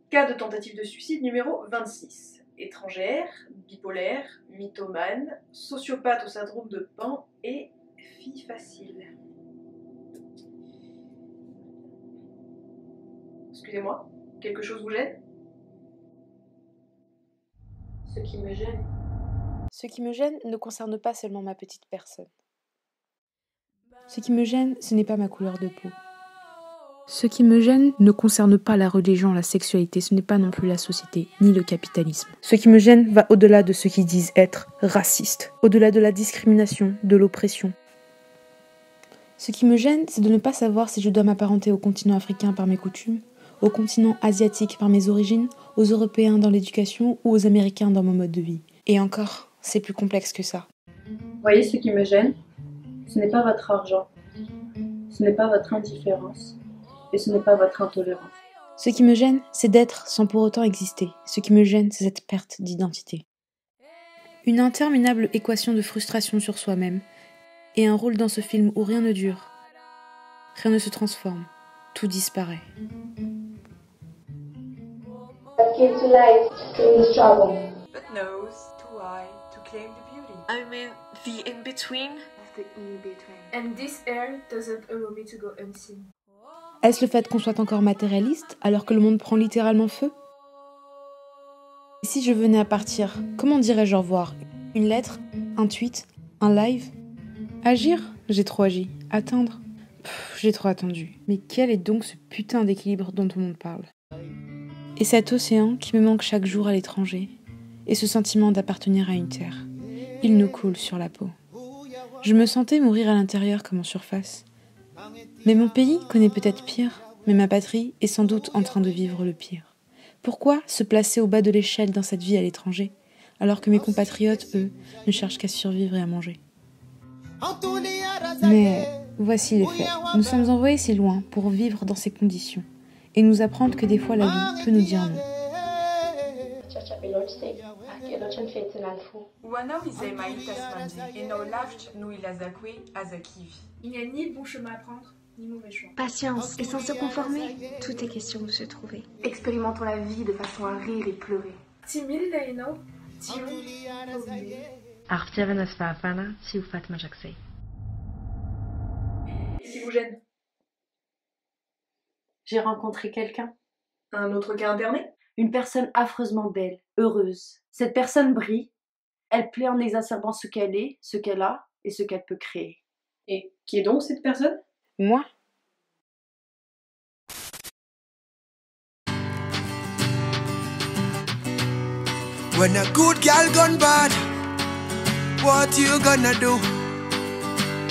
Cas de tentative de suicide numéro 26. Étrangère, bipolaire, mythomane, sociopathe au syndrome de Pan et fille facile. Excusez-moi, quelque chose vous gêne? Ce qui me gêne. Ce qui me gêne ne concerne pas seulement ma petite personne. Ce qui me gêne, ce n'est pas ma couleur de peau. Ce qui me gêne ne concerne pas la religion, la sexualité, ce n'est pas non plus la société, ni le capitalisme. Ce qui me gêne va au-delà de ceux qui disent être racistes, au-delà de la discrimination, de l'oppression. Ce qui me gêne, c'est de ne pas savoir si je dois m'apparenter au continent africain par mes coutumes, au continent asiatique par mes origines, aux Européens dans l'éducation ou aux Américains dans mon mode de vie. Et encore, c'est plus complexe que ça. Voyez ce qui me gêne? Ce n'est pas votre argent, ce n'est pas votre indifférence, et ce n'est pas votre intolérance. Ce qui me gêne, c'est d'être sans pour autant exister. Ce qui me gêne, c'est cette perte d'identité. Une interminable équation de frustration sur soi-même, et un rôle dans ce film où rien ne dure, rien ne se transforme, tout disparaît. That came to life during the struggle. But knows too high to claim the beauty. I mean, the in-between. The in-between. And this air doesn't allow me to go unseen. Est-ce le fait qu'on soit encore matérialiste alors que le monde prend littéralement feu? Et si je venais à partir, comment dirais-je au revoir? Une lettre? Un tweet? Un live? Agir? J'ai trop agi. Attendre? J'ai trop attendu. Mais quel est donc ce putain d'équilibre dont tout le monde parle? Et cet océan qui me manque chaque jour à l'étranger, et ce sentiment d'appartenir à une terre, il nous coule sur la peau. Je me sentais mourir à l'intérieur comme en surface. Mais mon pays connaît peut-être pire, mais ma patrie est sans doute en train de vivre le pire. Pourquoi se placer au bas de l'échelle dans cette vie à l'étranger, alors que mes compatriotes, eux, ne cherchent qu'à survivre et à manger? Mais voici les faits. Nous sommes envoyés si loin pour vivre dans ces conditions, et nous apprendre que des fois la vie peut nous dire non. Il n'y a ni bon chemin à prendre, ni mauvais choix. Patience, et sans se conformer, tout est question de se trouver. Expérimentons la vie de façon à rire et pleurer. Timil Daino, Tion, Qui vous gêne? J'ai rencontré quelqu'un. Un autre cas interné? Une personne affreusement belle, heureuse. Cette personne brille. Elle plaît en exacerbant ce qu'elle est, ce qu'elle a et ce qu'elle peut créer. Et qui est donc cette personne? Moi? When a good girl gone bad, what you gonna do?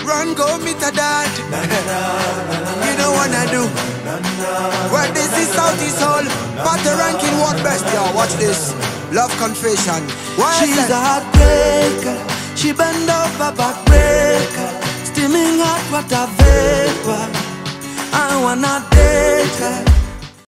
Run, go meet a dad. You don't wanna do. Well, this is Southeast Hall, but the ranking what best, yo. Watch this, love confession. She's a heartbreaker. She bend over backbreaker. Steaming hot water vapor. I wanna date her.